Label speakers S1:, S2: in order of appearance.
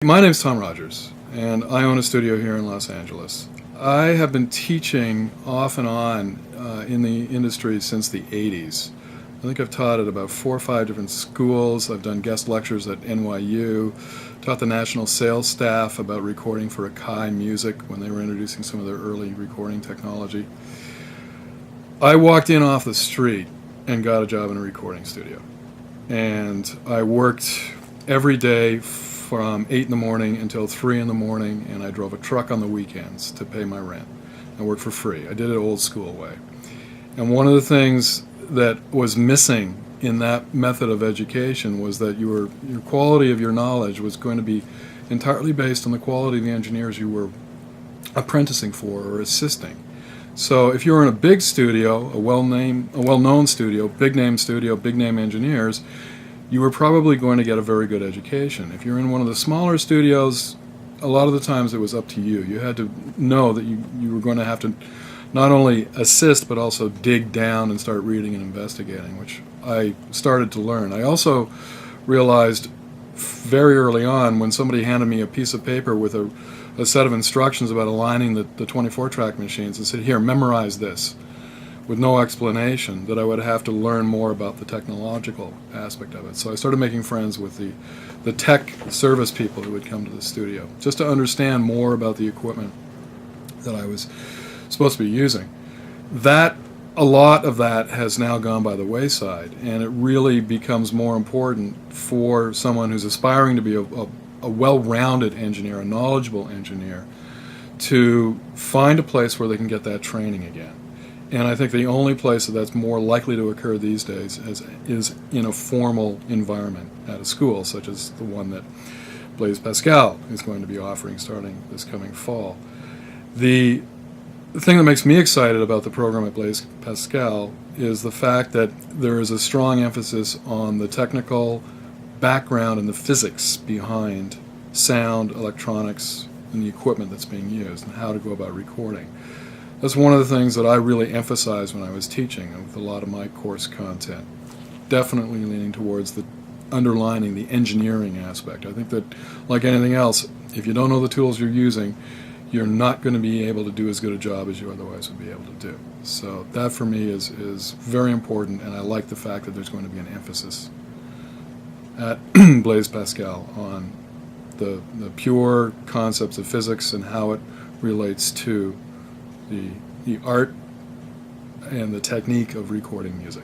S1: My name's Tom Rogers, and I own a studio here in Los Angeles. I have been teaching off and on in the industry since the 80s. I think I've taught at about 4 or 5 different schools. I've done guest lectures at NYU, taught the national sales staff about recording for Akai Music when they were introducing some of their early recording technology. I walked in off the street and got a job in a recording studio. And I worked every day from 8 in the morning until 3 in the morning, and I drove a truck on the weekends to pay my rent. I worked for free. I did it old school way. And one of the things that was missing in that method of education was that your quality of your knowledge was going to be entirely based on the quality of the engineers you were apprenticing for or assisting. So if you were in a big studio, a well-known studio, big name engineers, you were probably going to get a very good education. If you're in one of the smaller studios, a lot of the times it was up to you. You had to know that you were going to have to not only assist but also dig down and start reading and investigating, which I started to learn. I also realized very early on when somebody handed me a piece of paper with a set of instructions about aligning the 24-track machines and said, "Here, memorize this," with no explanation, that I would have to learn more about the technological aspect of it. So I started making friends with the tech service people who would come to the studio, just to understand more about the equipment that I was supposed to be using. A lot of that has now gone by the wayside, and it really becomes more important for someone who's aspiring to be a well-rounded engineer, a knowledgeable engineer, to find a place where they can get that training again. And I think the only place that's more likely to occur these days is in a formal environment at a school, such as the one that Blaise Pascal is going to be offering starting this coming fall. The thing that makes me excited about the program at Blaise Pascal is the fact that there is a strong emphasis on the technical background and the physics behind sound, electronics, and the equipment that's being used, and how to go about recording. That's one of the things that I really emphasized when I was teaching with a lot of my course content. Definitely leaning towards underlining the engineering aspect. I think that, like anything else, if you don't know the tools you're using, you're not going to be able to do as good a job as you otherwise would be able to do. So that for me is very important, and I like the fact that there's going to be an emphasis at Blaise Pascal on the pure concepts of physics and how it relates to the art and the technique of recording music.